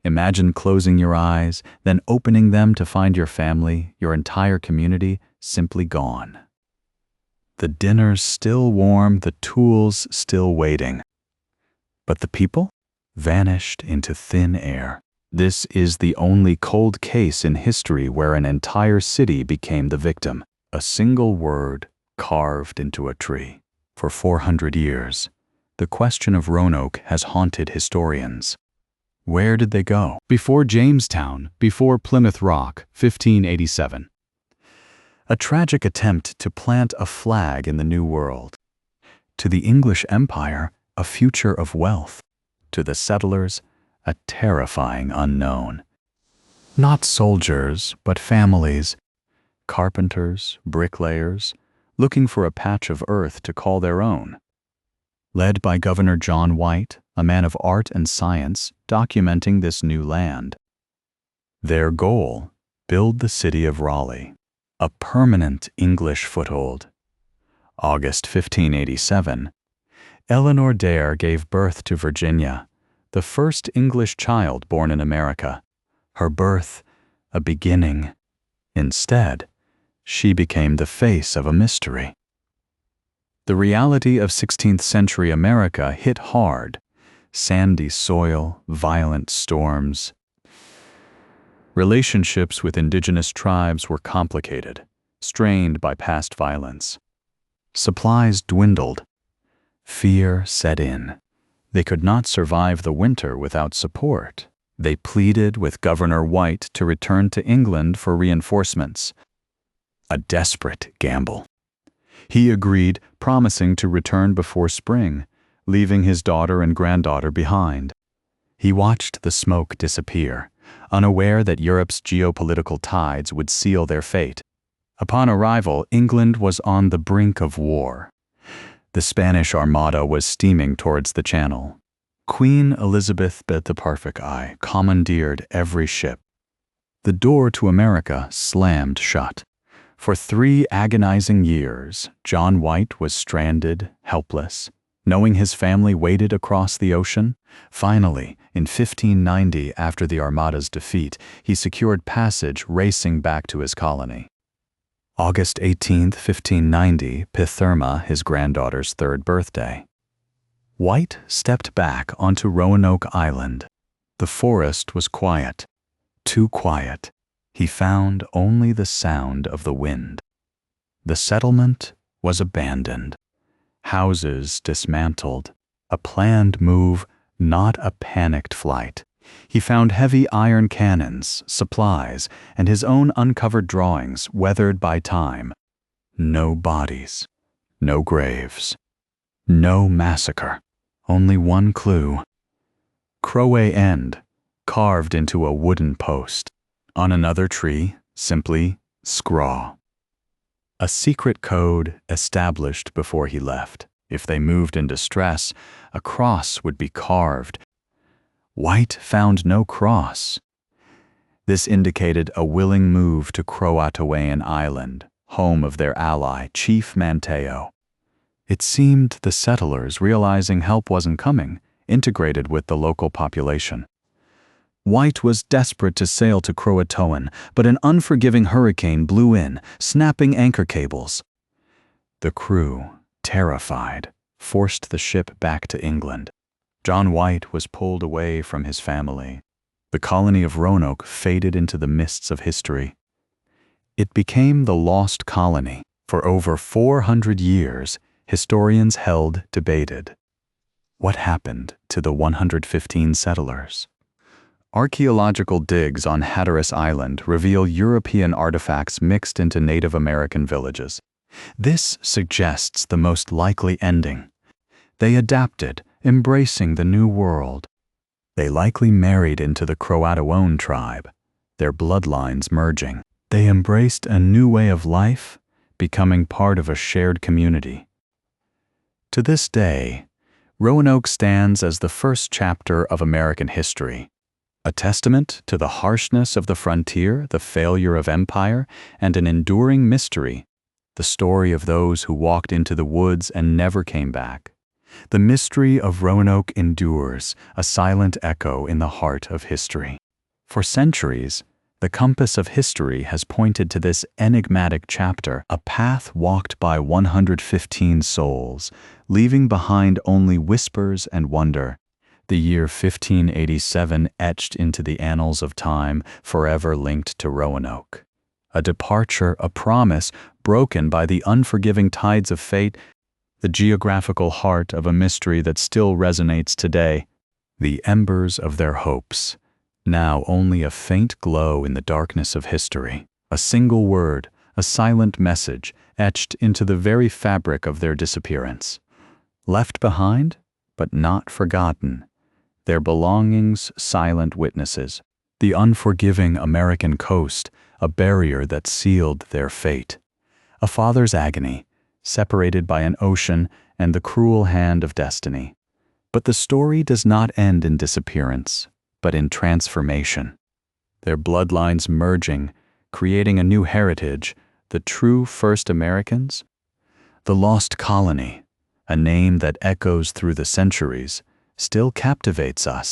Imagine closing your eyes, then opening them to find your family, your entire community, simply gone. The dinner's still warm, the tools still waiting. But the people? Vanished into thin air. This is the only cold case in history where an entire city became the victim. A single word carved into a tree. For 400 years, the question of Roanoke has haunted historians. Where did they go? Before Jamestown, before Plymouth Rock, 1587. A tragic attempt to plant a flag in the New World. To the English Empire, a future of wealth. To the settlers, a terrifying unknown. Not soldiers, but families. Carpenters, bricklayers, looking for a patch of earth to call their own. Led by Governor John White, a man of art and science, documenting this new land. Their goal, build the city of Raleigh, a permanent English foothold. August 1587, Eleanor Dare gave birth to Virginia, the first English child born in America. Her birth, a beginning. Instead, she became the face of a mystery. The reality of 16th century America hit hard. Sandy soil, violent storms. Relationships with indigenous tribes were complicated, strained by past violence. Supplies dwindled. Fear set in. They could not survive the winter without support. They pleaded with Governor White to return to England for reinforcements. A desperate gamble. He agreed, promising to return before spring, leaving his daughter and granddaughter behind. He watched the smoke disappear, unaware that Europe's geopolitical tides would seal their fate. Upon arrival, England was on the brink of war. The Spanish Armada was steaming towards the Channel. Queen Elizabeth the Perfect commandeered every ship. The door to America slammed shut. For 3 agonizing years, John White was stranded, helpless, knowing his family waited across the ocean. Finally, in 1590, after the Armada's defeat, he secured passage racing back to his colony. August 18, 1590, Pitherma, his granddaughter's 3rd birthday. White stepped back onto Roanoke Island. The forest was quiet, too quiet. He found only the sound of the wind. The settlement was abandoned. Houses dismantled. A planned move, not a panicked flight. He found heavy iron cannons, supplies, and his own uncovered drawings weathered by time. No bodies, no graves, no massacre. Only one clue. Croatoan, carved into a wooden post. On another tree, simply Scraw. A secret code established before he left. If they moved in distress, a cross would be carved. White found no cross. This indicated a willing move to Croatoan Island, home of their ally, Chief Manteo. It seemed the settlers, realizing help wasn't coming, integrated with the local population. White was desperate to sail to Croatoan, but an unforgiving hurricane blew in, snapping anchor cables. The crew, terrified, forced the ship back to England. John White was pulled away from his family. The colony of Roanoke faded into the mists of history. It became the Lost Colony. For over 400 years, historians debated. What happened to the 115 settlers? Archaeological digs on Hatteras Island reveal European artifacts mixed into Native American villages. This suggests the most likely ending. They adapted, embracing the new world. They likely married into the Croatoan tribe, their bloodlines merging. They embraced a new way of life, becoming part of a shared community. To this day, Roanoke stands as the first chapter of American history, a testament to the harshness of the frontier, the failure of empire, and an enduring mystery, the story of those who walked into the woods and never came back. The mystery of Roanoke endures, a silent echo in the heart of history. For centuries, the compass of history has pointed to this enigmatic chapter, a path walked by 115 souls, leaving behind only whispers and wonder. The year 1587 etched into the annals of time, forever linked to Roanoke. A departure, a promise, broken by the unforgiving tides of fate, the geographical heart of a mystery that still resonates today. The embers of their hopes, now only a faint glow in the darkness of history. A single word, a silent message, etched into the very fabric of their disappearance. Left behind, but not forgotten. Their belongings silent witnesses. The unforgiving American coast, a barrier that sealed their fate. A father's agony, separated by an ocean and the cruel hand of destiny. But the story does not end in disappearance, but in transformation. Their bloodlines merging, creating a new heritage, the true first Americans. The Lost Colony, a name that echoes through the centuries, still captivates us.